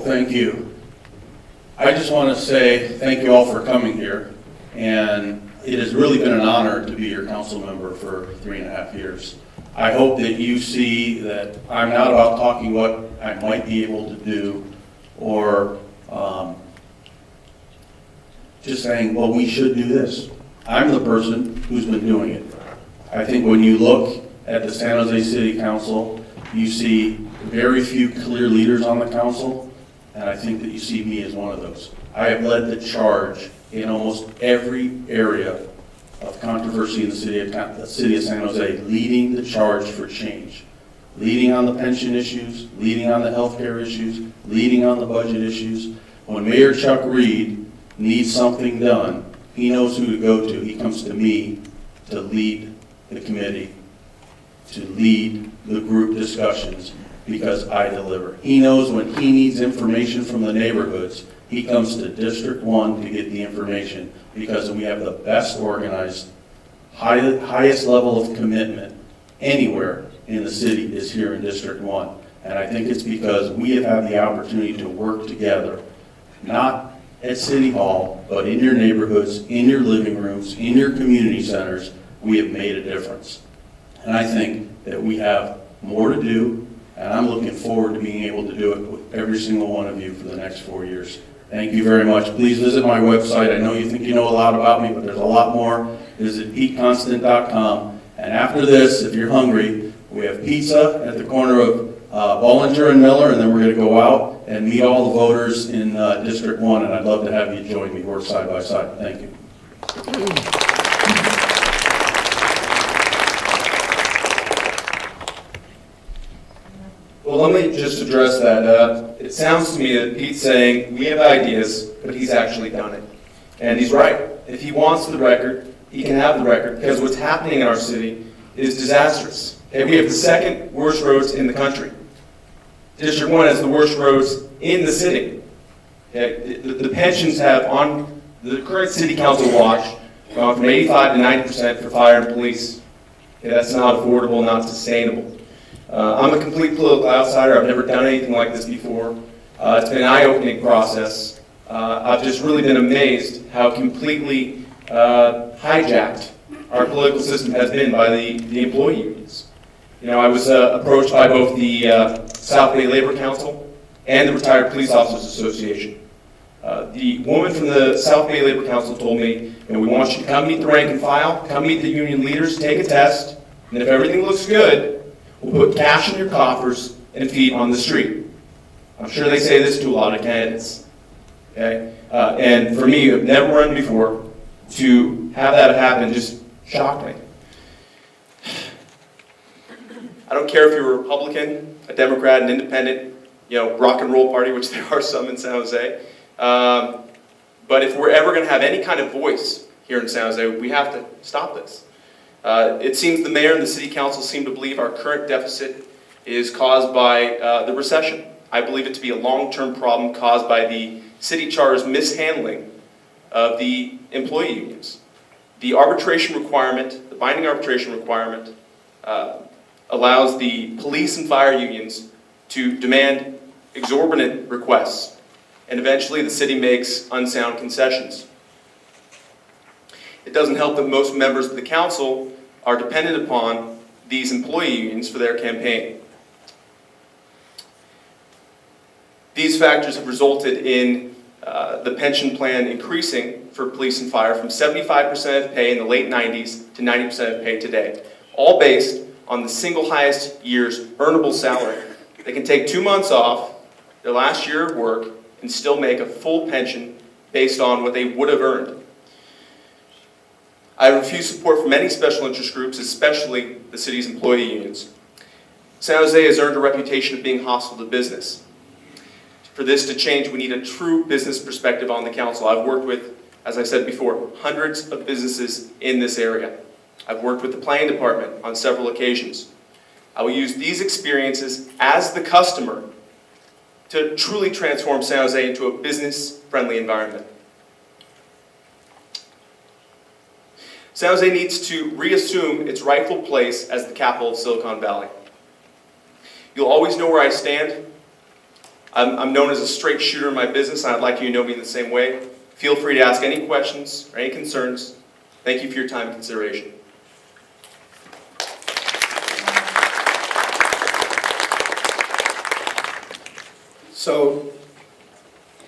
thank you. I just want to say thank you all for coming here, and it has really been an honor to be your council member for 3.5 years. I hope that you see that I'm not about talking what I might be able to do or just saying, well, we should do this. I'm the person who's been doing it. I think when you look at the San Jose City Council, you see very few clear leaders on the council, and I think that you see me as one of those. I have led the charge in almost every area of controversy in the city of San Jose, leading the charge for change. Leading on the pension issues, leading on the healthcare issues, leading on the budget issues. When Mayor Chuck Reed needs something done, he knows who to go to. He comes to me to lead the committee, to lead the group discussions, because I deliver. He knows when he needs information from the neighborhoods, he comes to District 1 to get the information, because we have the best organized, highest level of commitment anywhere in the city is here in District 1. And I think it's because we have had the opportunity to work together, not at City Hall, but in your neighborhoods, in your living rooms, in your community centers. We have made a difference. And I think that we have more to do, and I'm looking forward to being able to do it with every single one of you for the next 4 years. Thank you very much. Please visit my website. I know you think you know a lot about me, but there's a lot more. Visit PeteConstant.com. And after this, if you're hungry, we have pizza at the corner of Bollinger and Miller, and then we're going to go out and meet all the voters in District 1, and I'd love to have you join me, work side by side. Thank you. Well, let me just address that. It sounds to me that Pete's saying we have ideas, but he's actually done it. And he's right. If he wants the record, he can have the record, because what's happening in our city is disastrous. Okay, we have the second worst roads in the country. District 1 has the worst roads in the city. Okay, the pensions have, on the current city council watch, gone from 85 to 90% for fire and police. Okay, that's not affordable, not sustainable. I'm a complete political outsider. I've never done anything like this before. It's been an eye-opening process. I've just really been amazed how completely hijacked our political system has been by the employee unions. You know, I was approached by both the South Bay Labor Council and the Retired Police Officers Association. The woman from the South Bay Labor Council told me, we want you to come meet the rank and file, come meet the union leaders, take a test, and if everything looks good, we'll put cash in your coffers and feet on the street. I'm sure they say this to a lot of candidates. Okay? And for me, I've never run before, to have that happen just shocked me. I don't care if you're a Republican, a Democrat, an independent, rock and roll party, which there are some in San Jose. But if we're ever going to have any kind of voice here in San Jose, we have to stop this. It seems the mayor and the city council seem to believe our current deficit is caused by the recession. I believe it to be a long-term problem caused by the city charter's mishandling of the employee unions. The arbitration requirement, the binding arbitration requirement, allows the police and fire unions to demand exorbitant requests, and eventually the city makes unsound concessions. It doesn't help that most members of the council are dependent upon these employee unions for their campaign. These factors have resulted in the pension plan increasing for police and fire from 75% of pay in the late 90s to 90% of pay today, all based on the single highest year's earnable salary. They can take 2 months off their last year of work and still make a full pension based on what they would have earned. I refuse support from many special interest groups, especially the city's employee unions. San Jose has earned a reputation of being hostile to business. For this to change, we need a true business perspective on the council. I've worked with, as I said before, hundreds of businesses in this area. I've worked with the planning department on several occasions. I will use these experiences as the customer to truly transform San Jose into a business-friendly environment. San Jose needs to reassume its rightful place as the capital of Silicon Valley. You'll always know where I stand. I'm known as a straight shooter in my business, and I'd like you to know me in the same way. Feel free to ask any questions or any concerns. Thank you for your time and consideration. So,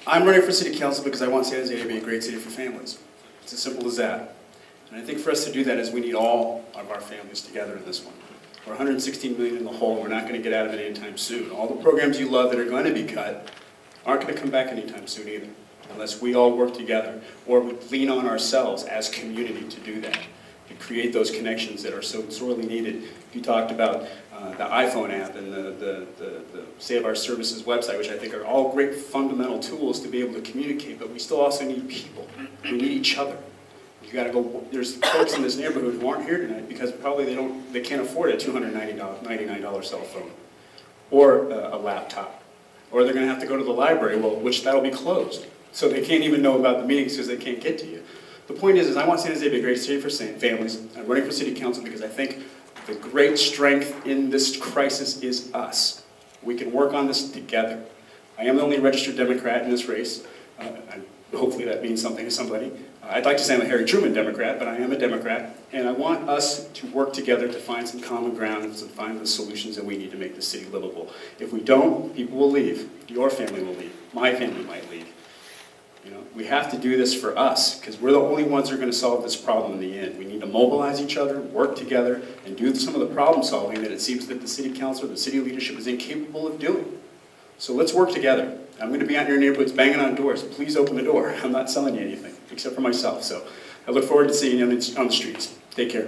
I'm running for city council because I want San Jose to be a great city for families. It's as simple as that. And I think for us to do that is we need all of our families together in this one. We're 116 million in the hole, and we're not going to get out of it anytime soon. All the programs you love that are going to be cut aren't going to come back anytime soon either, unless we all work together, or we lean on ourselves as community to do that, to create those connections that are so sorely needed. You talked about the iPhone app and the Save Our Services website, which I think are all great fundamental tools to be able to communicate, but we still also need people. We need each other. You got to go. There's folks in this neighborhood who aren't here tonight because probably they can't afford a $299 cell phone or a laptop, or they're going to have to go to the library, which that'll be closed, so they can't even know about the meetings because they can't get to you. The point is I want San Jose to be a great city for families. I'm running for city council because I think the great strength in this crisis is us. We can work on this together. I am the only registered Democrat in this race. Hopefully that means something to somebody. I'd like to say I'm a Harry Truman Democrat, but I am a Democrat, and I want us to work together to find some common ground and to find the solutions that we need to make the city livable. If we don't, people will leave. Your family will leave. My family might leave. You know, we have to do this for us, because we're the only ones who are going to solve this problem in the end. We need to mobilize each other, work together, and do some of the problem solving that it seems that the city council or the city leadership is incapable of doing. So let's work together. I'm going to be out in your neighborhoods banging on doors. Please open the door. I'm not selling you anything, except for myself. So I look forward to seeing you on the streets. Take care.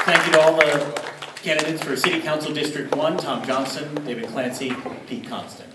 Thank you to all the candidates for City Council District 1, Tom Johnson, David Clancy, Pete Constant.